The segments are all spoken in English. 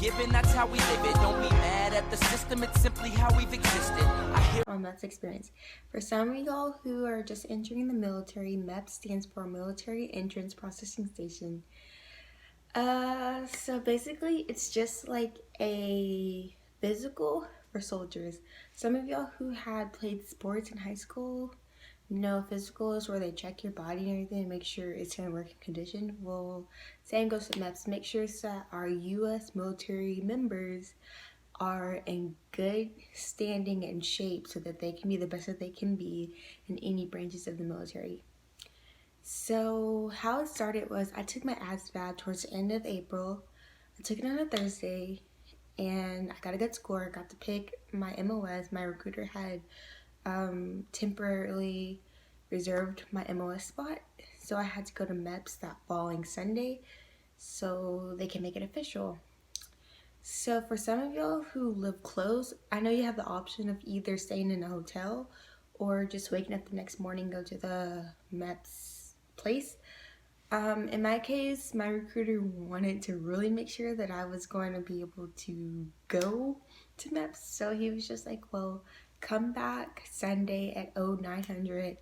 given, that's how we live it. Don't be mad at the system, it's simply how we've existed. That's experience. For some of y'all who are just entering the military, MEPS stands for Military Entrance Processing Station. So basically it's just like a physical for soldiers. Some of y'all who had played sports in high school know physical is where they check your body and everything and make sure it's in working condition. Well, same goes to MEPS. Make sure that our U.S. military members are in good standing and shape so that they can be the best that they can be in any branches of the military. So how it started was I took my ASVAB towards the end of April. I took it on a Thursday and I got a good score. I got to pick my MOS. My recruiter had temporarily reserved my MOS spot, so I had to go to MEPS that following Sunday so they can make it official. So for some of y'all who live close, I know you have the option of either staying in a hotel or just waking up the next morning, go to the MEPS place. In my case, my recruiter wanted to really make sure that I was going to be able to go to MEPS. So he was just like, well, come back Sunday at 0900,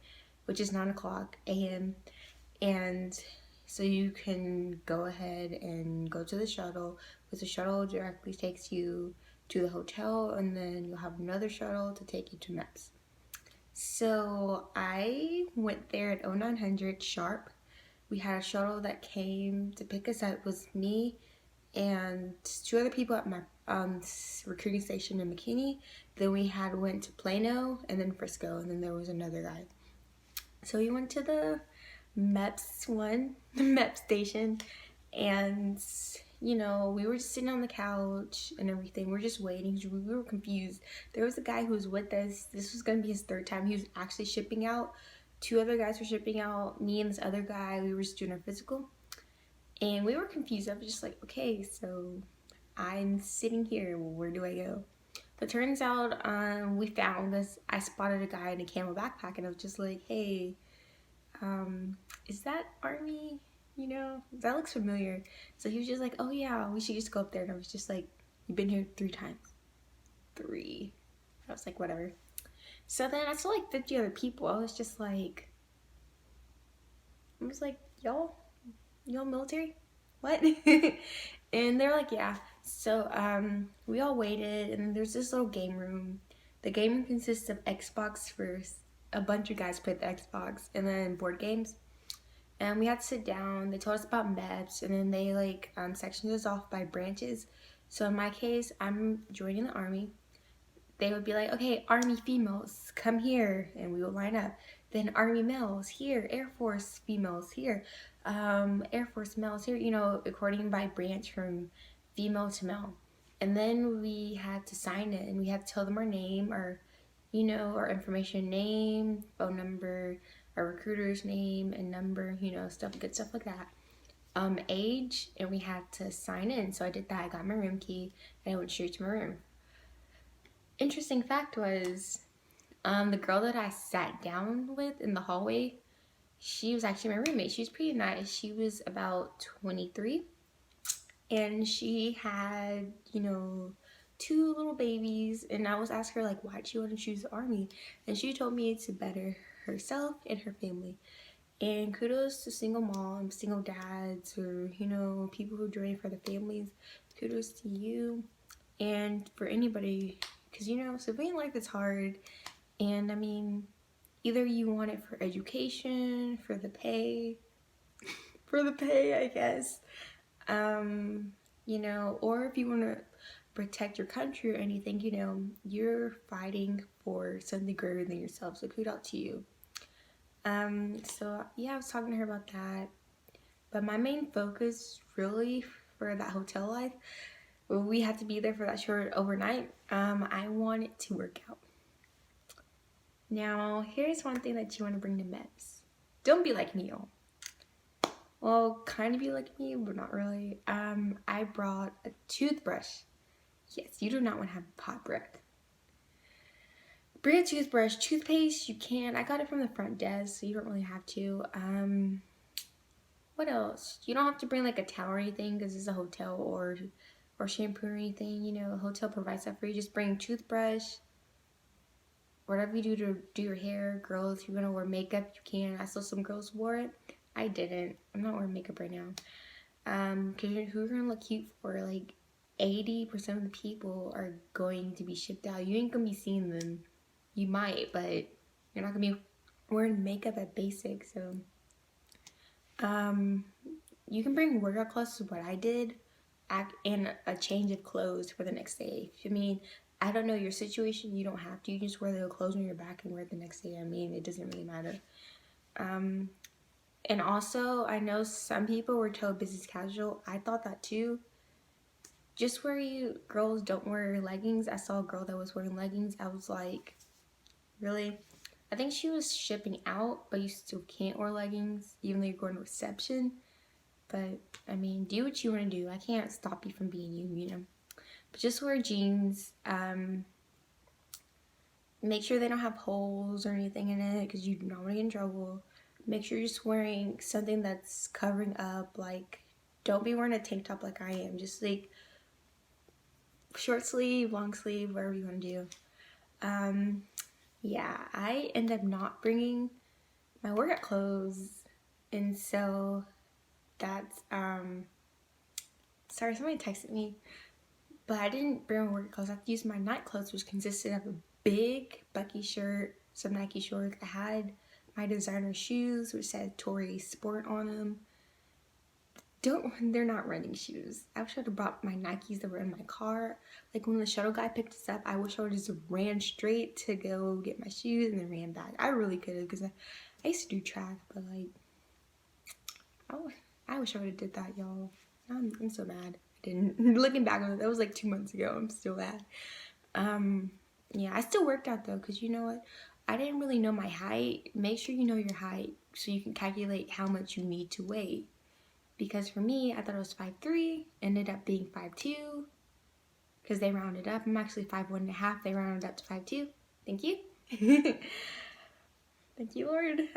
which is 9 o'clock a.m. And so you can go ahead and go to the shuttle, because the shuttle directly takes you to the hotel, and then you'll have another shuttle to take you to MEPS. So I went there at 0900 sharp. We had a shuttle that came to pick us up. It was me and two other people at my recruiting station in McKinney. Then we went to Plano and then Frisco, and then there was another guy. So we went to the MEPS the MEPS station, and you know, we were just sitting on the couch and everything. We're just waiting. We were confused. There was a guy who was with us. This was going to be his third time. He was actually shipping out. Two other guys were shipping out. Me and this other guy, we were just doing our physical. And we were confused. I was just like, okay, so I'm sitting here. Where do I go? But turns out we found this. I spotted a guy in a camel backpack, and I was just like, hey, is that Army? You know, that looks familiar. So he was just like, oh yeah, we should just go up there. And I was just like, you've been here 3 times. 3. I was like, whatever. So then I saw like 50 other people. I was like, y'all military? What? And they're like, yeah. So we all waited, and then there's this little game room. The game room consists of Xbox first. A bunch of guys played the Xbox, and then board games. And we had to sit down. They told us about MEPS, and then they like sectioned us off by branches. So in my case, I'm joining the Army. They would be like, okay, Army females, come here, and we would line up. Then Army males here, Air Force females here, Air Force males here, you know, according by branch from female to male. And then we had to sign it, and we had to tell them our name, you know, our information, name, phone number, our recruiter's name and number, you know, good stuff like that. Age, and we had to sign in. So I did that. I got my room key, and I went straight to my room. Interesting fact was, the girl that I sat down with in the hallway, she was actually my roommate. She was pretty nice. She was about 23, and she had, you know, 2 little babies. And I was asking her, like, why did she want to choose the Army? And she told me to better herself and her family. And kudos to single moms, single dads, or, you know, people who join for the families. Kudos to you. And for anybody, because, you know, civilian life is hard. And I mean, either you want it for education, for the pay, I guess, you know, or if you want to protect your country or anything, you know, you're fighting for something greater than yourself. So kudos to you. So yeah, I was talking to her about that. But my main focus really for that hotel life, where we had to be there for that short overnight, I wanted to work out. Now, here's one thing that you want to bring to MEPS. Don't be like me, y'all. Well, kind of be like me, but not really. I brought a toothbrush. Yes, you do not want to have pot breath. Bring a toothbrush. Toothpaste, you can. I got it from the front desk, so you don't really have to. What else? You don't have to bring like a towel or anything because it's a hotel, or or shampoo or anything. You know, a hotel provides that for you. Just bring toothbrush, whatever you do to do your hair. Girls, if you want to wear makeup, you can. I saw some girls wore it. I didn't. I'm not wearing makeup right now. Because who are gonna look cute for? Like 80% of the people are going to be shipped out. You ain't gonna be seeing them. You might, but you're not gonna be wearing makeup at basic. So, you can bring workout clothes, is what I did, and a change of clothes for the next day. I mean, I don't know your situation. You don't have to. You can just wear the clothes on your back and wear it the next day. I mean, it doesn't really matter. And also, I know some people were told business casual. I thought that too. Just where you girls don't wear leggings. I saw a girl that was wearing leggings. I was like, really? I think she was shipping out, but you still can't wear leggings, even though you're going to reception. But, I mean, do what you want to do. I can't stop you from being you, you know. But just wear jeans. Make sure they don't have holes or anything in it, because you do not want to get in trouble. Make sure you're just wearing something that's covering up. Like, don't be wearing a tank top like I am. Just, like, short sleeve, long sleeve, whatever you want to do. Yeah, I end up not bringing my workout clothes, and so that's sorry, somebody texted me, but I didn't bring my workout clothes. I have to use my night clothes, which consisted of a big Bucky shirt, some Nike shorts. I had my designer shoes, which said Tory Sport on them. They're not running shoes. I wish I would have brought my Nikes that were in my car. Like when the shuttle guy picked us up, I wish I would have just ran straight to go get my shoes and then ran back. I really could have, because I used to do track, but like, I wish I would have did that, y'all. I'm so mad I didn't. Looking back on it, that was like 2 months ago. I'm still mad. Yeah, I still worked out though, because you know what? I didn't really know my height. Make sure you know your height so you can calculate how much you need to weigh. Because for me, I thought it was 5'3", ended up being 5'2", because they rounded up. I'm actually 5'1.5". They rounded up to 5'2". Thank you. Thank you, Lord.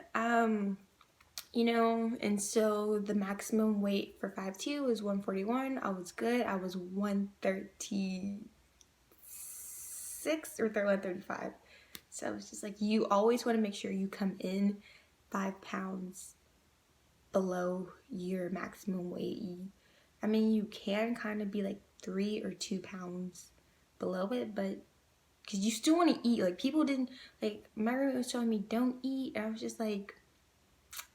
You know, and so the maximum weight for 5'2" was 141. I was good. I was 136 or 135. So it's just like, you always want to make sure you come in 5 pounds below your maximum weight. I mean, you can kind of be like 3 or 2 pounds below it, but because you still want to eat. Like, people didn't, like, my roommate was telling me don't eat, and I was just like,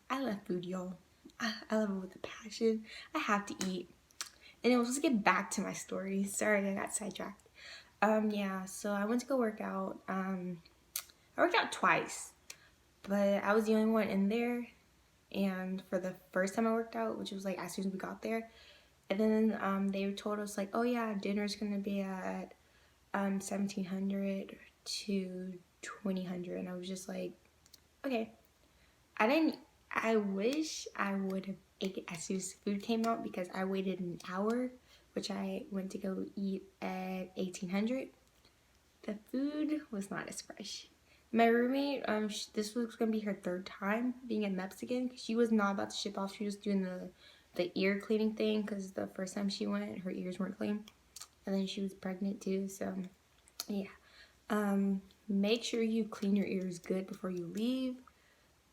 I love food, y'all. I love it with a passion. I have to eat. And let's get back to my story. Sorry, I got sidetracked. Yeah, so I went to go work out. I worked out twice, but I was the only one in there. And for the first time I worked out, which was like as soon as we got there, and then they told us like, oh yeah, dinner's gonna be at 1,700 to 2,000, and I was just like, okay. I wish I would have ate it as soon as the food came out, because I waited an hour, which I went to go eat at 1,800. The food was not as fresh. My roommate, this was gonna be her 3rd time being at MEPS again, because she was not about to ship off. She was doing the ear cleaning thing, because the first time she went, her ears weren't clean, and then she was pregnant too. So yeah, make sure you clean your ears good before you leave,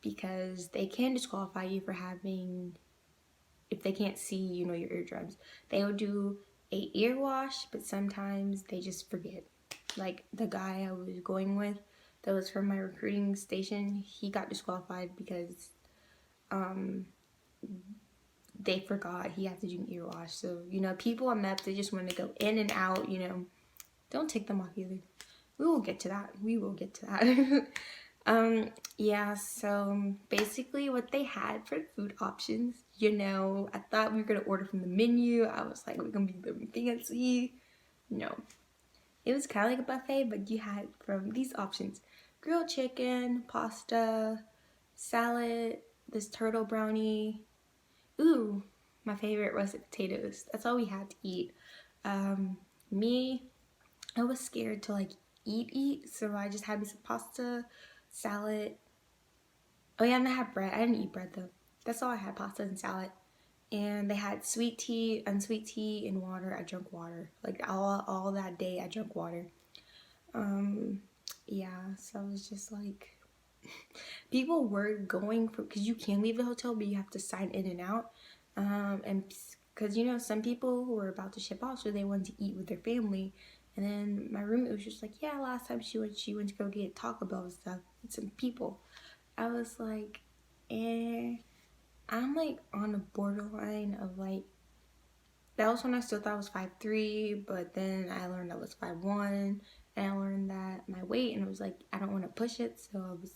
because they can disqualify you for having, if they can't see, you know, your eardrums. They will do a ear wash, but sometimes they just forget. Like the guy I was going with, that was from my recruiting station, he got disqualified because they forgot he had to do an ear wash. So, you know, people on MEPS, they just want to go in and out, you know. Don't take them off either. We will get to that. Yeah, so basically what they had for food options, you know, I thought we were gonna order from the menu. I was like, we're gonna be living fancy. No. It was kind of like a buffet, but you had from these options: grilled chicken, pasta, salad, this turtle brownie. Ooh, my favorite roasted potatoes. That's all we had to eat. Me, I was scared to like eat, so I just had me some pasta, salad. Oh yeah, and I had bread. I didn't eat bread though. That's all I had: pasta and salad. and they had sweet tea, unsweet tea, and water. I drank water. Like all that day, I drank water. Yeah, so it was just like people were going for, because you can leave the hotel, but you have to sign in and out. And because you know some people who were about to ship off, so they wanted to eat with their family. And then my roommate was just like, yeah, last time she went to go get Taco Bell and stuff with some people. I was like, I'm like on the borderline of like, that was when I still thought I was 5'3", but then I learned I was 5'1", and I learned that my weight, and it was like I don't want to push it, so I was